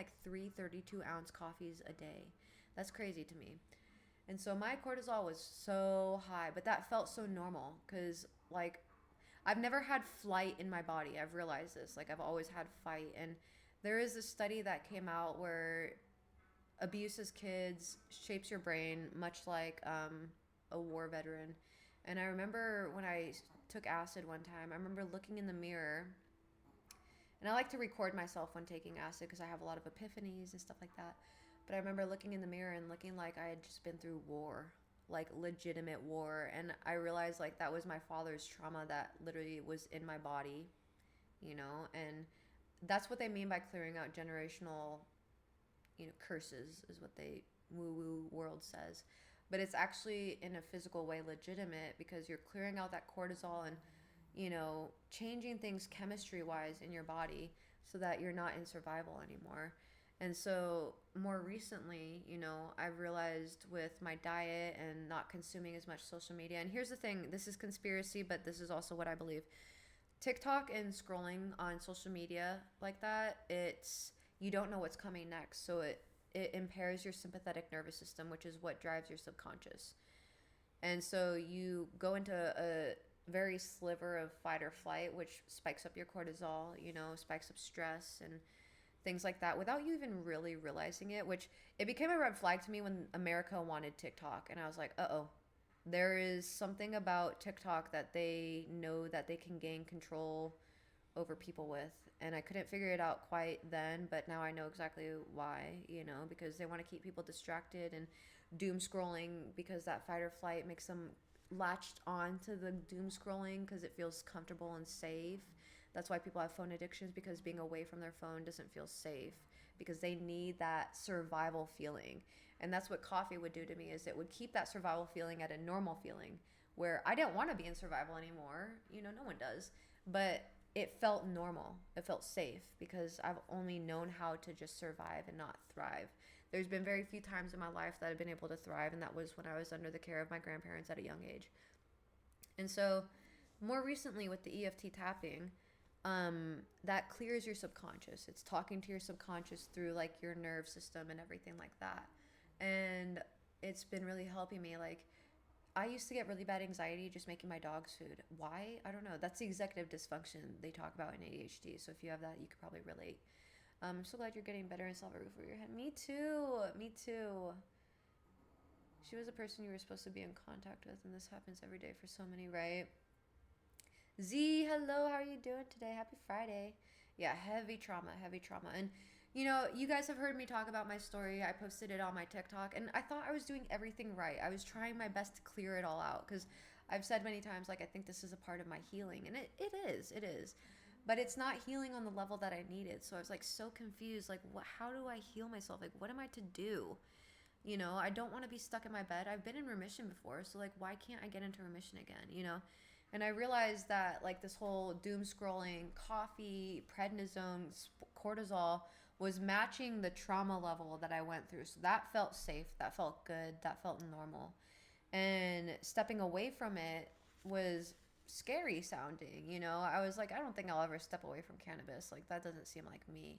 like 3 32-ounce coffees a day. That's crazy to me. And so my cortisol was so high, but that felt so normal because, like, I've never had flight in my body. I've realized this. Like, I've always had fight. And there is a study that came out where abuse as kids shapes your brain much like a war veteran. And I remember when I took acid one time, I remember looking in the mirror, and I like to record myself when taking acid because I have a lot of epiphanies and stuff like that. But I remember looking in the mirror and looking like I had just been through war, like legitimate war. And I realized like that was my father's trauma that literally was in my body, you know? And that's what they mean by clearing out generational, curses, is what they woo woo world says. But it's actually in a physical way legitimate because you're clearing out that cortisol and, changing things chemistry wise in your body so that you're not in survival anymore. And so more recently, I've realized with my diet and not consuming as much social media. And here's the thing, this is conspiracy, but this is also what I believe. TikTok and scrolling on social media like that, it's you don't know what's coming next. So it impairs your sympathetic nervous system, which is what drives your subconscious. And so you go into a very sliver of fight or flight, which spikes up your cortisol, spikes up stress and things like that without you even really realizing it, which it became a red flag to me when America wanted TikTok. And I was like, uh-oh, there is something about TikTok that they know that they can gain control over people with. And I couldn't figure it out quite then, but now I know exactly why, because they want to keep people distracted and doom scrolling because that fight or flight makes them latched on to the doom scrolling because it feels comfortable and safe. That's why people have phone addictions, because being away from their phone doesn't feel safe, because they need that survival feeling. And that's what coffee would do to me, is it would keep that survival feeling at a normal feeling where I didn't want to be in survival anymore. No one does. But it felt normal. It felt safe because I've only known how to just survive and not thrive. There's been very few times in my life that I've been able to thrive, and that was when I was under the care of my grandparents at a young age. And so, more recently with the EFT tapping, that clears your subconscious. It's talking to your subconscious through like your nerve system and everything like that. And it's been really helping me. Like, I used to get really bad anxiety just making my dog's food. Why? I don't know. That's the executive dysfunction they talk about in ADHD. So if you have that, you could probably relate. I'm so glad you're getting better and still have a roof over your head. Me too. Me too. She was a person you were supposed to be in contact with, and this happens every day for so many, right? Z, hello. How are you doing today? Happy Friday. Yeah, heavy trauma, heavy trauma. And you guys have heard me talk about my story. I posted it on my TikTok, and I thought I was doing everything right. I was trying my best to clear it all out because I've said many times, like, I think this is a part of my healing, and it is. It is. But it's not healing on the level that I needed. So I was like so confused. Like, how do I heal myself? Like, what am I to do? I don't want to be stuck in my bed. I've been in remission before. So, like, why can't I get into remission again? And I realized that, like, this whole doom scrolling, coffee, prednisone, cortisol was matching the trauma level that I went through. So that felt safe. That felt good. That felt normal. And stepping away from it was scary sounding. I was like, I don't think I'll ever step away from cannabis. Like, that doesn't seem like me.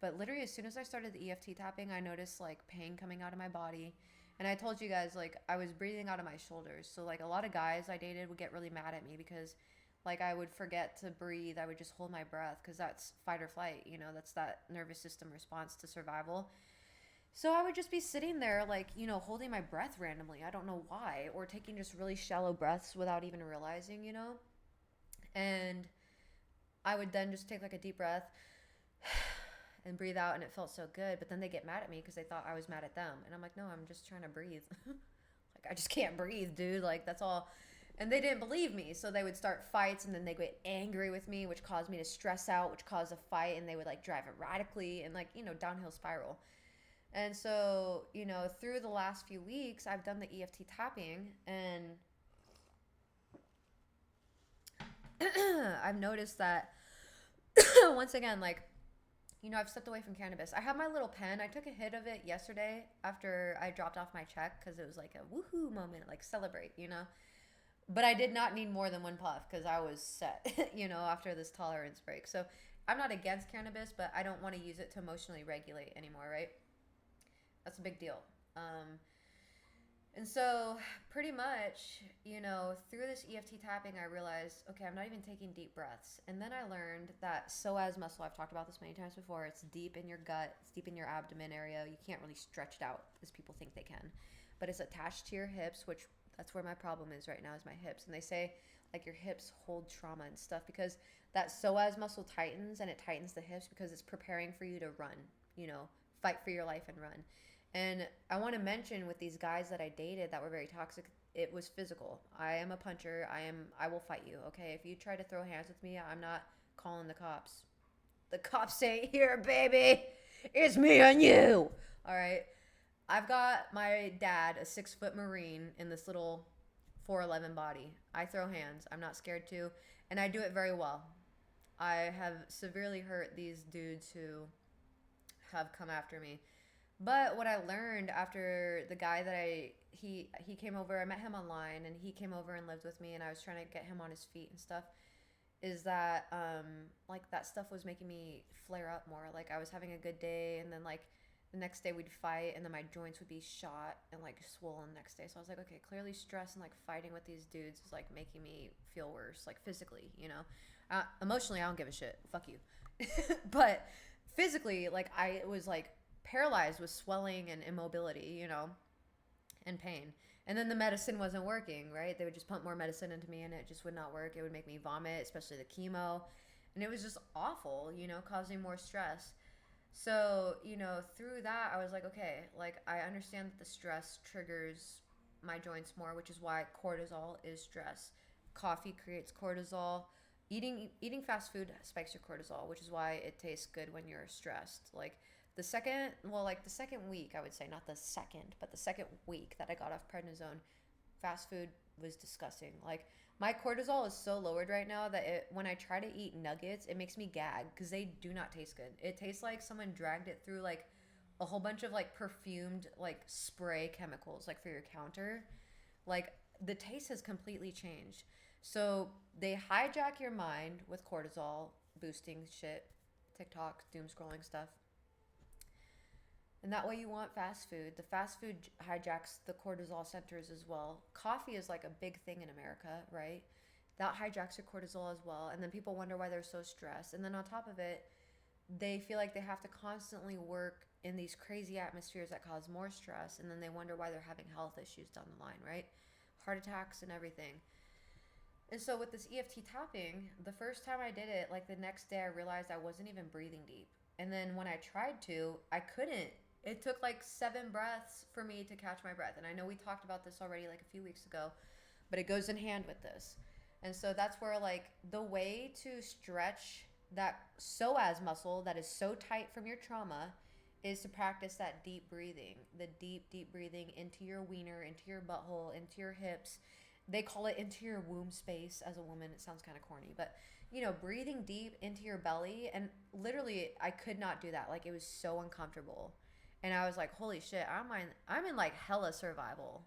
But literally, as soon as I started the EFT tapping, I noticed like pain coming out of my body. And I told you guys, like, I was breathing out of my shoulders. So, like, a lot of guys I dated would get really mad at me because, like, I would forget to breathe. I would just hold my breath because that's fight or flight. That's that nervous system response to survival. So I would just be sitting there, like, holding my breath randomly. I don't know why. Or taking just really shallow breaths without even realizing. And I would then just take, like, a deep breath and breathe out, and it felt so good. But then they get mad at me because they thought I was mad at them. And I'm like, no, I'm just trying to breathe. Like, I just can't breathe, dude. Like, that's all. And they didn't believe me. So they would start fights, and then they get angry with me, which caused me to stress out, which caused a fight. And they would, like, drive erratically and, like, downhill spiral. And so, through the last few weeks, I've done the EFT tapping, and I've noticed that once again, like, I've stepped away from cannabis. I have my little pen. I took a hit of it yesterday after I dropped off my check because it was like a woohoo moment, like celebrate. But I did not need more than one puff because I was set, after this tolerance break. So I'm not against cannabis, but I don't want to use it to emotionally regulate anymore, right? That's a big deal. Um, and so, pretty much, through this EFT tapping, I realized, okay, I'm not even taking deep breaths. And then I learned that psoas muscle, I've talked about this many times before, it's deep in your gut, it's deep in your abdomen area. You can't really stretch it out as people think they can. But it's attached to your hips, which that's where my problem is right now, is my hips. And they say, like, your hips hold trauma and stuff because that psoas muscle tightens, and it tightens the hips because it's preparing for you to run, fight for your life and run. And I want to mention, with these guys that I dated that were very toxic, it was physical. I am a puncher. I will fight you, okay? If you try to throw hands with me, I'm not calling the cops. The cops ain't here, baby. It's me and you. All right. I've got my dad, a 6-foot Marine, in this little 4'11" body. I throw hands. I'm not scared to, and I do it very well. I have severely hurt these dudes who have come after me. But what I learned after the guy that he came over, I met him online, and he came over and lived with me, and I was trying to get him on his feet and stuff, is that like, that stuff was making me flare up more. Like, I was having a good day, and then, like, the next day we'd fight, and then my joints would be shot and, like, swollen the next day. So I was like, okay, clearly stress and, like, fighting with these dudes is, like, making me feel worse, like, physically, emotionally, I don't give a shit, fuck you. But physically, like, I was, like, paralyzed with swelling and immobility, and pain. And then the medicine wasn't working, right? They would just pump more medicine into me, and it just would not work. It would make me vomit, especially the chemo. And it was just awful, causing more stress. So, through that, I was like, okay, like, I understand that the stress triggers my joints more, which is why cortisol is stress. Coffee creates cortisol. Eating fast food spikes your cortisol, which is why it tastes good when you're stressed. Like, the second week, I would say, not the second, but the second week that I got off prednisone, fast food was disgusting. Like, my cortisol is so lowered right now that when I try to eat nuggets, it makes me gag because they do not taste good. It tastes like someone dragged it through, like, a whole bunch of, like, perfumed, like, spray chemicals, like, for your counter. Like, the taste has completely changed. So they hijack your mind with cortisol boosting shit, TikTok, doom scrolling stuff. And that way you want fast food. The fast food hijacks the cortisol centers as well. Coffee is, like, a big thing in America, right? That hijacks your cortisol as well. And then people wonder why they're so stressed. And then on top of it, they feel like they have to constantly work in these crazy atmospheres that cause more stress. And then they wonder why they're having health issues down the line, right? Heart attacks and everything. And so with this EFT tapping, the first time I did it, like, the next day I realized I wasn't even breathing deep. And then when I tried to, I couldn't. It took, like, 7 breaths for me to catch my breath. And I know we talked about this already, like, a few weeks ago, but it goes in hand with this. And so that's where, like, the way to stretch that psoas muscle that is so tight from your trauma is to practice that deep breathing, the deep, deep breathing into your wiener, into your butthole, into your hips. They call it into your womb space. As a woman, it sounds kind of corny, but, breathing deep into your belly. And literally, I could not do that. Like, it was so uncomfortable. And I was like, holy shit, I'm in, like, hella survival.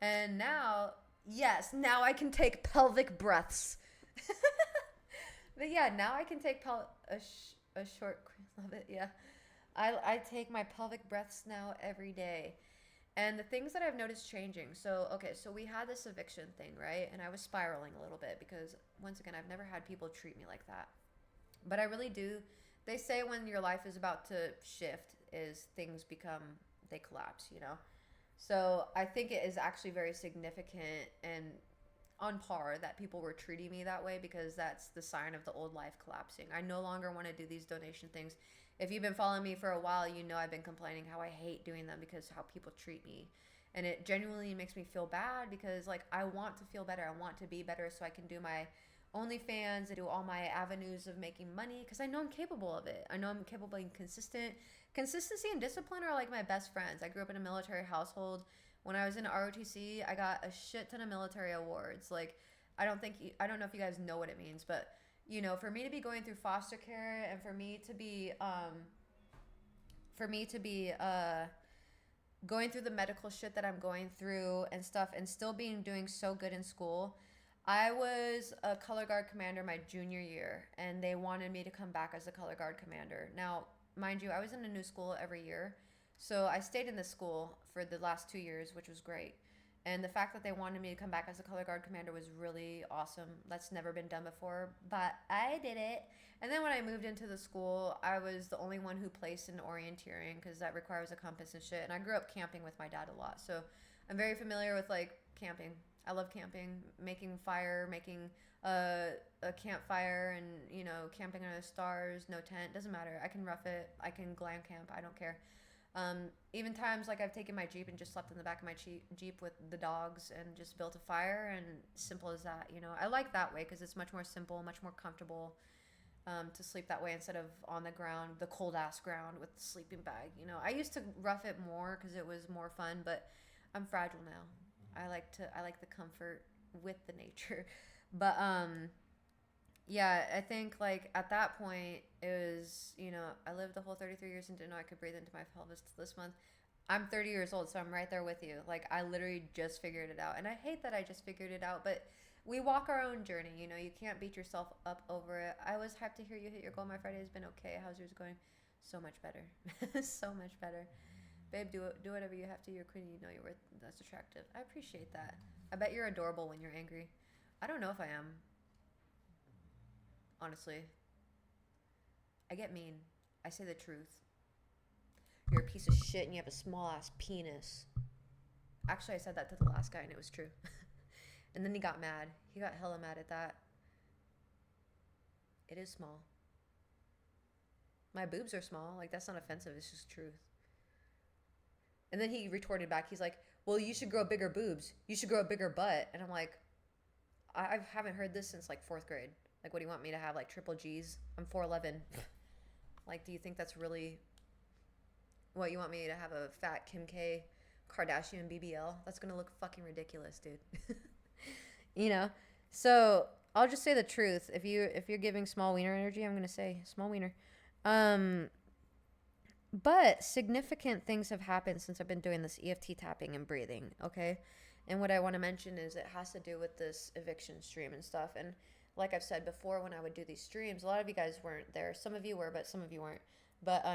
And now, yes, now I can take pelvic breaths. But yeah, now I can take a short, love it, yeah. I take my pelvic breaths now every day. And the things that I've noticed changing. So, okay, so we had this eviction thing, right? And I was spiraling a little bit because, once again, I've never had people treat me like that. But I really do. They say when your life is about to shift, is things they collapse. So I think it is actually very significant and on par that people were treating me that way, because that's the sign of the old life collapsing. I no longer want to do these donation things. If you've been following me for a while, I've been complaining how I hate doing them because how people treat me. And it genuinely makes me feel bad because, like, I want to feel better. I want to be better so I can do my OnlyFans and do all my avenues of making money because I know I'm capable of it. I know I'm capable of being consistent. Consistency and discipline are, like, my best friends. I grew up in a military household. When I was in ROTC, I got a shit ton of military awards. Like, I don't know if you guys know what it means, but, for me to be going through foster care and for me to be going through the medical shit that I'm going through and stuff and still doing so good in school, I was a color guard commander my junior year, and they wanted me to come back as a color guard commander. Now, mind you, I was in a new school every year, so I stayed in this school for the last 2 years, which was great. And the fact that they wanted me to come back as a color guard commander was really awesome. That's never been done before, but I did it. And then when I moved into the school, I was the only one who placed in orienteering because that requires a compass and shit. And I grew up camping with my dad a lot, so I'm very familiar with like camping. I love camping, making fire, making a campfire, and camping under the stars, no tent, doesn't matter. I can rough it. I can glam camp. I don't care. Even times like I've taken my Jeep and just slept in the back of my Jeep with the dogs and just built a fire, and simple as that. I like that way because it's much more simple, much more comfortable, to sleep that way instead of on the ground, the cold ass ground with the sleeping bag. I used to rough it more because it was more fun, but I'm fragile now. I like the comfort with the nature. But yeah, I think like at that point it was, I lived the whole 33 years and didn't know I could breathe into my pelvis this month. I'm 30 years old, so I'm right there with you. Like I literally just figured it out. And I hate that I just figured it out, but we walk our own journey, you can't beat yourself up over it. I was hyped to hear you hit your goal. My Friday has been okay. How's yours going? So much better. So much better. Babe, do whatever you have to. You're queen. You know you're worth. That's attractive. I appreciate that. I bet you're adorable when you're angry. I don't know if I am. Honestly, I get mean. I say the truth. You're a piece of shit and you have a small ass penis. Actually, I said that to the last guy and it was true. And then he got mad. He got hella mad at that. It is small. My boobs are small. Like that's not offensive. It's just truth. And then he retorted back. He's like, well, you should grow bigger boobs. You should grow a bigger butt. And I'm like, I haven't heard this since like 4th grade. Like, what do you want me to have? Like triple G's? I'm 4'11". Like, do you think that's really what you want me to have? A fat Kim K Kardashian BBL? That's going to look fucking ridiculous, dude. So I'll just say the truth. If you're giving small wiener energy, I'm going to say small wiener. But significant things have happened since I've been doing this EFT tapping and breathing, okay? And what I want to mention is it has to do with this eviction stream and stuff. And like I've said before, when I would do these streams, a lot of you guys weren't there. Some of you were, but some of you weren't. But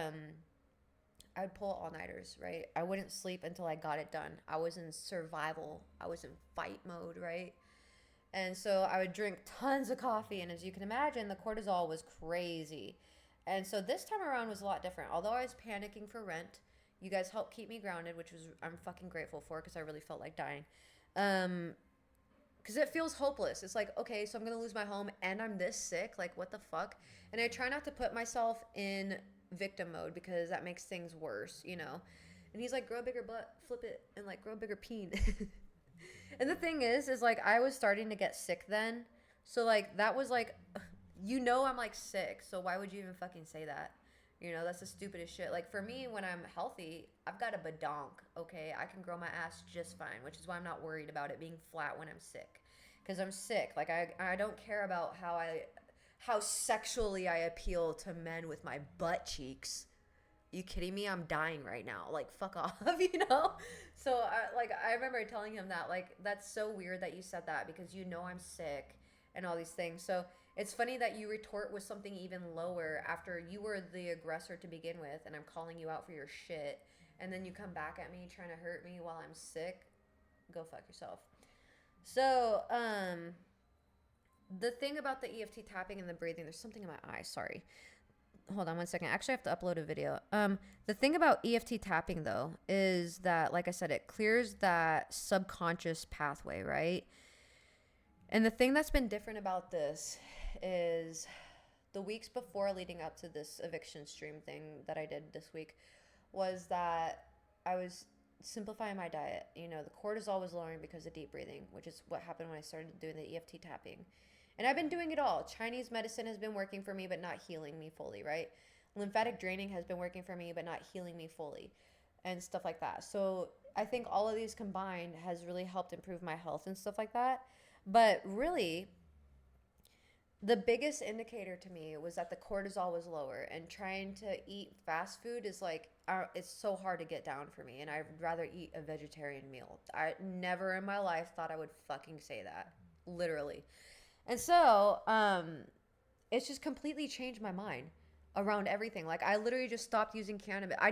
I'd pull all-nighters, right? I wouldn't sleep until I got it done. I was in survival. I was in fight mode, right? And so I would drink tons of coffee. And as you can imagine, the cortisol was crazy. And so this time around was a lot different. Although I was panicking for rent, you guys helped keep me grounded, which I'm fucking grateful for because I really felt like dying. Because it feels hopeless. It's like, okay, so I'm going to lose my home and I'm this sick. Like, what the fuck? And I try not to put myself in victim mode because that makes things worse, And he's like, grow a bigger butt, flip it, and like grow a bigger peen. And the thing is like I was starting to get sick then. So like that was like, I'm like sick. So why would you even fucking say that? That's the stupidest shit. Like for me, when I'm healthy, I've got a badonk, okay? I can grow my ass just fine, which is why I'm not worried about it being flat when I'm sick. Because I'm sick. Like I don't care about how sexually I appeal to men with my butt cheeks. Are you kidding me? I'm dying right now. Like, fuck off, So I remember telling him that, like, that's so weird that you said that because I'm sick and all these things. So it's funny that you retort with something even lower after you were the aggressor to begin with, and I'm calling you out for your shit, and then you come back at me trying to hurt me while I'm sick. Go fuck yourself. So, the thing about the EFT tapping and the breathing, there's something in my eye, sorry. Hold on one second. I actually have to upload a video. The thing about EFT tapping, though, is that, like I said, it clears that subconscious pathway, right? And the thing that's been different about this is the weeks before leading up to this eviction stream thing that I did this week was that I was simplifying my diet. The cortisol was lowering because of deep breathing, which is what happened when I started doing the EFT tapping. And I've been doing it all. Chinese medicine has been working for me, but not healing me fully, right? Lymphatic draining has been working for me, but not healing me fully, and stuff like that. So I think all of these combined has really helped improve my health and stuff like that. But really, the biggest indicator to me was that the cortisol was lower, and trying to eat fast food is like, it's so hard to get down for me, and I'd rather eat a vegetarian meal. I never in my life thought I would fucking say that. literally. And so, it's just completely changed my mind around everything. Like I literally just stopped using cannabis. I